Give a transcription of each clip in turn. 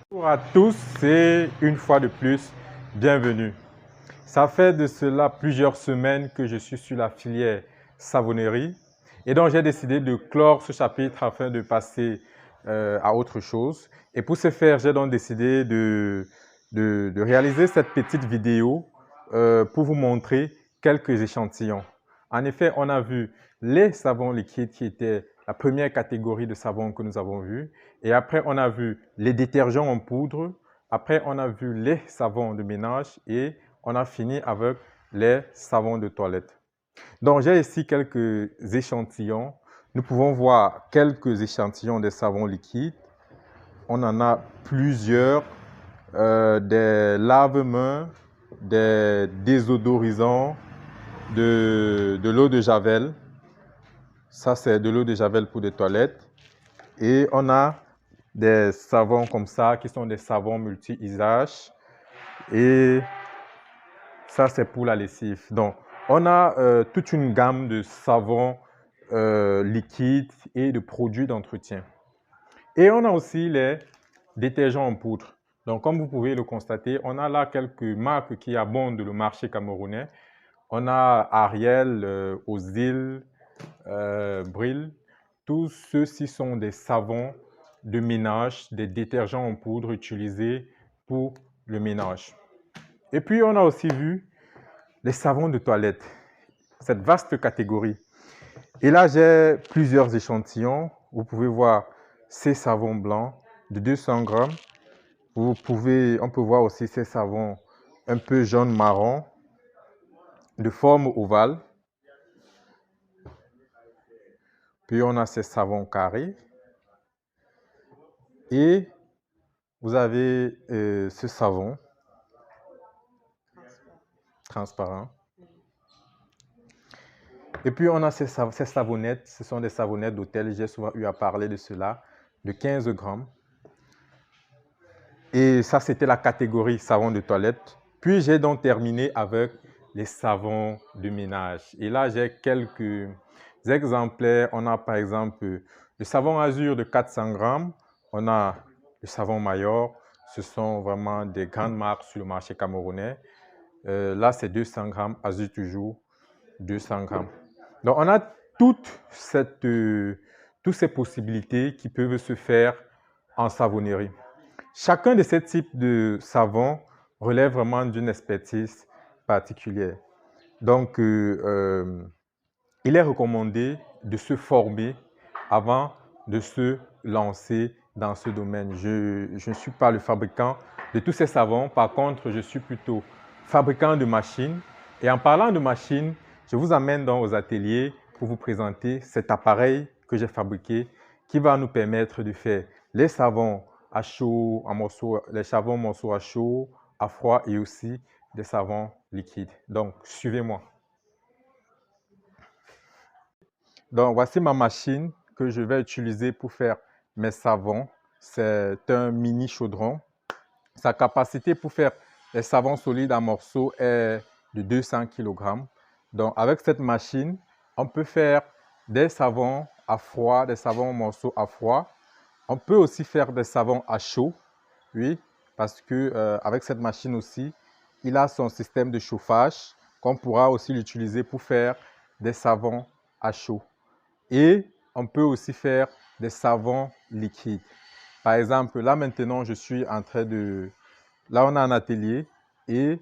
Bonjour à tous et une fois de plus, bienvenue. Ça fait de cela plusieurs semaines que je suis sur la filière savonnerie et donc j'ai décidé de clore ce chapitre afin de passer à autre chose. Et pour ce faire, j'ai donc décidé de réaliser cette petite vidéo pour vous montrer quelques échantillons. En effet, on a vu les savons liquides qui étaient la première catégorie de savons que nous avons vu. Et après, on a vu les détergents en poudre. Après, on a vu les savons de ménage et on a fini avec les savons de toilette. Donc, j'ai ici quelques échantillons. Nous pouvons voir quelques échantillons des savons liquides. On en a plusieurs, des lave-mains, des désodorisants, de l'eau de Javel. Ça, c'est de l'eau de Javel pour des toilettes. Et on a des savons comme ça, qui sont des savons multi-usages. Et ça, c'est pour la lessive. Donc, on a toute une gamme de savons liquides et de produits d'entretien. Et on a aussi les détergents en poudre. Donc, comme vous pouvez le constater, on a là quelques marques qui abondent le marché camerounais. On a Ariel, Ozil, Bril. Tous ceux-ci sont des savons de ménage, des détergents en poudre utilisés pour le ménage. Et puis, on a aussi vu les savons de toilette, cette vaste catégorie. Et là, j'ai plusieurs échantillons. Vous pouvez voir ces savons blancs de 200 grammes. On peut voir aussi ces savons un peu jaune-marron, de forme ovale. Puis, on a ces savons carrés. Et vous avez ce savon transparent. Et puis, on a ces savonnettes. Ce sont des savonnettes d'hôtel. J'ai souvent eu à parler de cela, de 15 grammes. Et ça, c'était la catégorie savon de toilette. Puis, j'ai donc terminé avec les savons de ménage. Et là, j'ai quelques exemplaires. On a par exemple le savon Azur de 400 grammes. On a le savon Mayor. Ce sont vraiment des grandes marques sur le marché camerounais. Là, c'est 200 grammes. Azur toujours, 200 grammes. Donc, on a toutes ces possibilités qui peuvent se faire en savonnerie. Chacun de ces types de savons relève vraiment d'une expertise particulière. Donc, il est recommandé de se former avant de se lancer dans ce domaine. Je ne suis pas le fabricant de tous ces savons. Par contre, je suis plutôt fabricant de machines. Et en parlant de machines, je vous amène dans aux ateliers pour vous présenter cet appareil que j'ai fabriqué qui va nous permettre de faire les savons à chaud, en morceaux, les savons morceaux à chaud, à froid et aussi des savons liquides. Donc, suivez-moi. Donc, voici ma machine que je vais utiliser pour faire mes savons. C'est un mini chaudron. Sa capacité pour faire les savons solides en morceaux est de 200 kg. Donc, avec cette machine, on peut faire des savons à froid, des savons morceaux à froid. On peut aussi faire des savons à chaud, oui, parce que avec cette machine aussi, il a son système de chauffage qu'on pourra aussi l'utiliser pour faire des savons à chaud. Et on peut aussi faire des savons liquides. Par exemple, là maintenant, je suis en train de... Là, on a un atelier et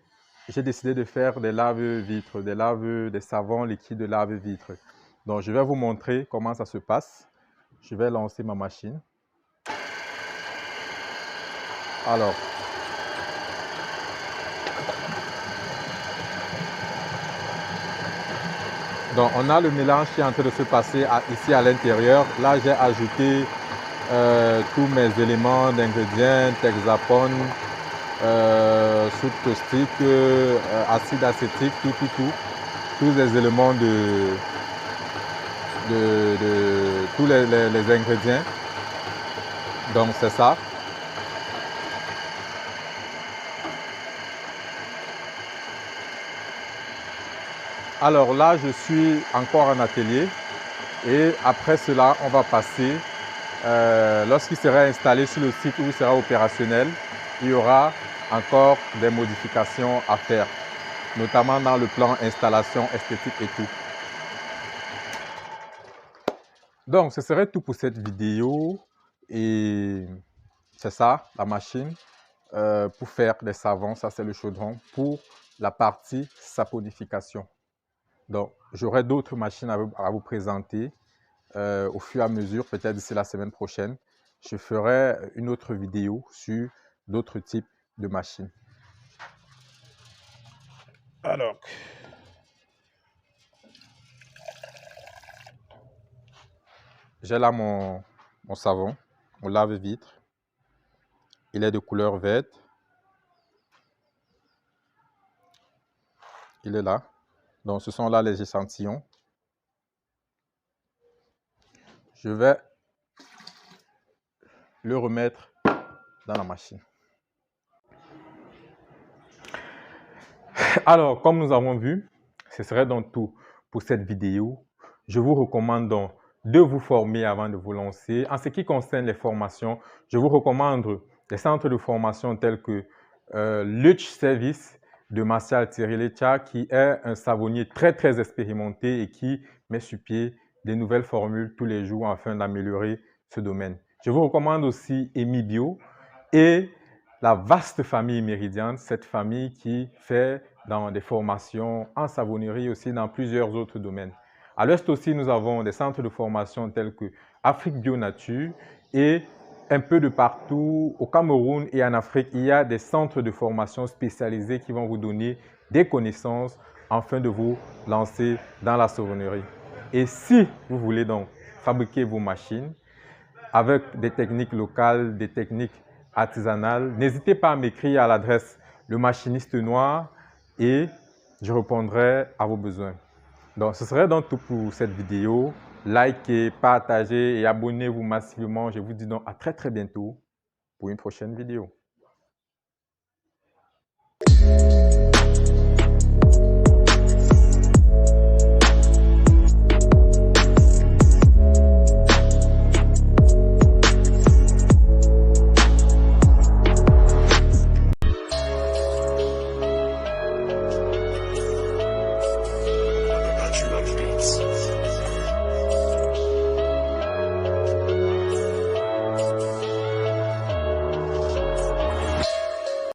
j'ai décidé de faire des lave-vitres, des savons liquides de lave-vitres. Donc, je vais vous montrer comment ça se passe. Je vais lancer ma machine. Alors, donc on a le mélange qui est en train de se passer ici à l'intérieur. Là, j'ai ajouté tous mes éléments d'ingrédients, Texapone, soude caustique, acide acétique, tous les éléments tous les ingrédients. Donc c'est ça. Alors là, je suis encore en atelier et après cela, on va passer, lorsqu'il sera installé sur le site où il sera opérationnel, il y aura encore des modifications à faire, notamment dans le plan installation esthétique et tout. Donc, ce serait tout pour cette vidéo et c'est ça, la machine pour faire des savons, ça c'est le chaudron pour la partie saponification. Donc, j'aurai d'autres machines à vous présenter au fur et à mesure, peut-être d'ici la semaine prochaine. Je ferai une autre vidéo sur d'autres types de machines. Alors, j'ai là mon savon, mon lave-vitre. Il est de couleur verte. Il est là. Donc, ce sont là les échantillons. Je vais le remettre dans la machine. Alors, comme nous avons vu, ce serait donc tout pour cette vidéo. Je vous recommande donc de vous former avant de vous lancer. En ce qui concerne les formations, je vous recommande des centres de formation tels que Luch Service de Martial Thierry Lecha, qui est un savonnier très expérimenté et qui met sur pied des nouvelles formules tous les jours afin d'améliorer ce domaine. Je vous recommande aussi Emi Bio et la vaste famille Méridiane, cette famille qui fait dans des formations en savonnerie aussi dans plusieurs autres domaines. À l'Ouest aussi, nous avons des centres de formation tels que Afrique Bio Nature et un peu de partout au Cameroun et en Afrique, il y a des centres de formation spécialisés qui vont vous donner des connaissances afin de vous lancer dans la savonnerie. Et si vous voulez donc fabriquer vos machines avec des techniques locales, des techniques artisanales, n'hésitez pas à m'écrire à l'adresse Le Machiniste Noir et je répondrai à vos besoins. Donc, ce serait donc tout pour cette vidéo. Likez, partagez et abonnez-vous massivement. Je vous dis donc à très bientôt pour une prochaine vidéo.